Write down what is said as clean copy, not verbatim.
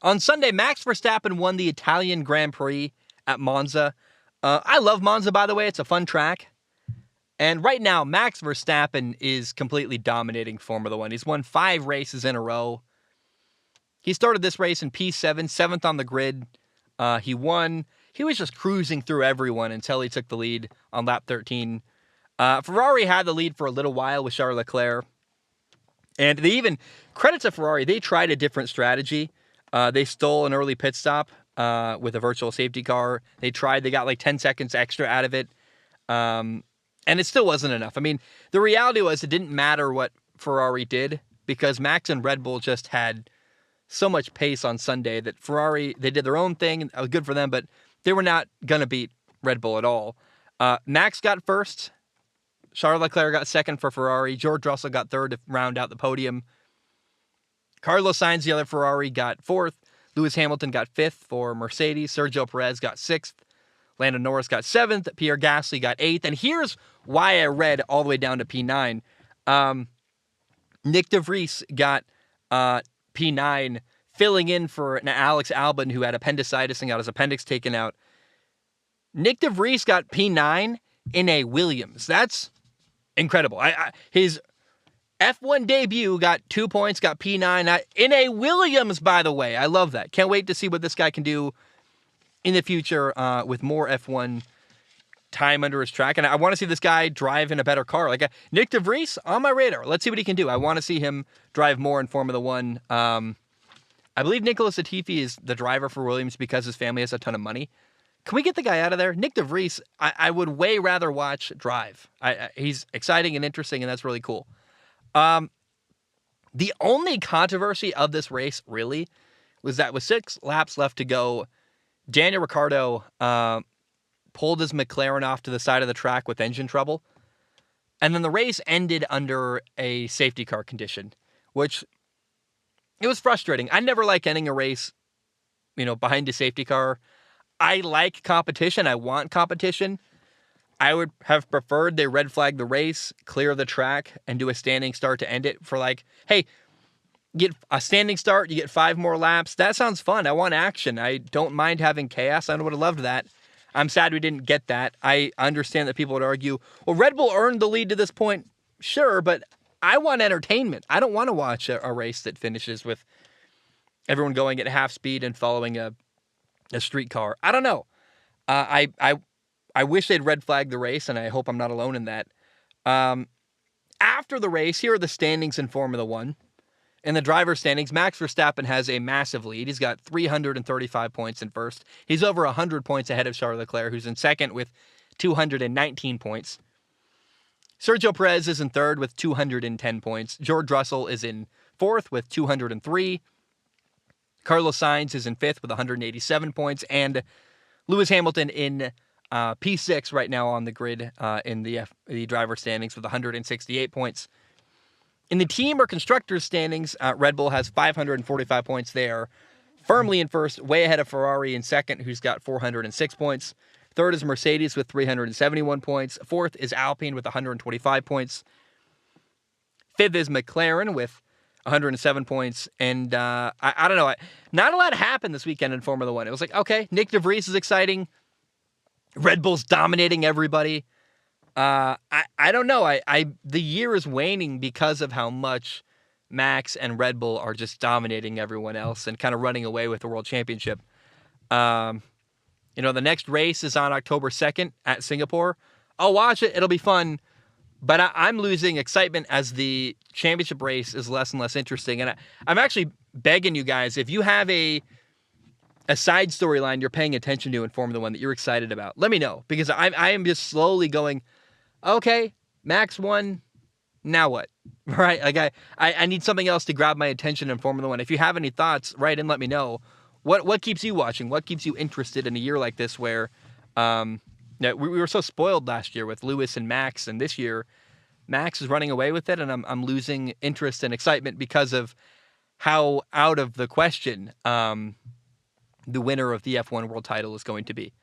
On Sunday, Max Verstappen won the Italian Grand Prix at Monza. I love Monza, by the way. It's a fun track. And right now, Max Verstappen is completely dominating Formula One. He's won 5 races in a row. He started this race in P7, 7th on the grid. He won. He was just cruising through everyone until he took the lead on lap 13. Ferrari had the lead for a little while with Charles Leclerc. And they even, credit to Ferrari, they tried a different strategy. They stole an early pit stop with a virtual safety car. They got like 10 seconds extra out of it. And it still wasn't enough. I mean, the reality was it didn't matter what Ferrari did because Max and Red Bull just had so much pace on Sunday that Ferrari, they did their own thing. Good for them, but they were not going to beat Red Bull at all. Max got first. Charles Leclerc got second for Ferrari. George Russell got third to round out the podium. Carlos Sainz, the other Ferrari, got fourth. Lewis Hamilton got fifth for Mercedes. Sergio Perez got sixth. Lando Norris got seventh. Pierre Gasly got eighth. And here's why I read all the way down to P9. Nick de Vries got P9, filling in for an Alex Albon who had appendicitis and got his appendix taken out. Nick de Vries got P9 in a Williams. That's incredible. His F1 debut got 2 points, got P9 in a Williams, by the way. I love that. Can't wait to see what this guy can do in the future with more F1 time under his track. And I want to see this guy drive in a better car. Like Nick de Vries on my radar. Let's see what he can do. I want to see him drive more in Formula One. I believe Nicholas Latifi is the driver for Williams because his family has a ton of money. Can we get the guy out of there? Nick de Vries, I would way rather watch drive. He's exciting and interesting, and that's really cool. The only controversy of this race, really, was that with 6 laps left to go, Daniel Ricciardo pulled his McLaren off to the side of the track with engine trouble. And then the race ended under a safety car condition, which it was frustrating. I never like ending a race, behind a safety car. I like competition. I want competition. I would have preferred they red flag the race, clear the track, and do a standing start to end it for hey, get a standing start, you get 5 more laps. That sounds fun. I want action. I don't mind having chaos. I would have loved that. I'm sad we didn't get that. I understand that people would argue, well, Red Bull earned the lead to this point. Sure, but I want entertainment. I don't want to watch a race that finishes with everyone going at half speed and following a street car. I don't know. I wish they'd red flag the race, and I hope I'm not alone in that. After the race, here are the standings in Formula One. In the driver's standings, Max Verstappen has a massive lead. He's got 335 points in first. He's over 100 points ahead of Charles Leclerc, who's in second with 219 points. Sergio Perez is in third with 210 points. George Russell is in fourth with 203. Carlos Sainz is in fifth with 187 points. And Lewis Hamilton in P6 right now on the grid in the driver standings with 168 points. In the team or constructors standings, Red Bull has 545 points there. Firmly in first, way ahead of Ferrari in second, who's got 406 points. Third is Mercedes with 371 points. Fourth is Alpine with 125 points. Fifth is McLaren with 107 points. And I don't know. Not a lot happened this weekend in Formula One. It was okay, Nick de Vries is exciting. Red Bull's dominating everybody. I don't know. The year is waning because of how much Max and Red Bull are just dominating everyone else and kind of running away with the World Championship. The next race is on October 2nd at Singapore. I'll watch it. It'll be fun. But I'm losing excitement as the championship race is less and less interesting. And I'm actually begging you guys, if you have a side storyline you're paying attention to in Formula One that you're excited about, let me know. Because I am just slowly going, okay, Max won, now what? Right? I need something else to grab my attention in Formula One. If you have any thoughts, write in, let me know. What keeps you watching? What keeps you interested in a year like this where we were so spoiled last year with Lewis and Max, and this year Max is running away with it, and I'm losing interest and excitement because of how out of the question the winner of the F1 world title is going to be.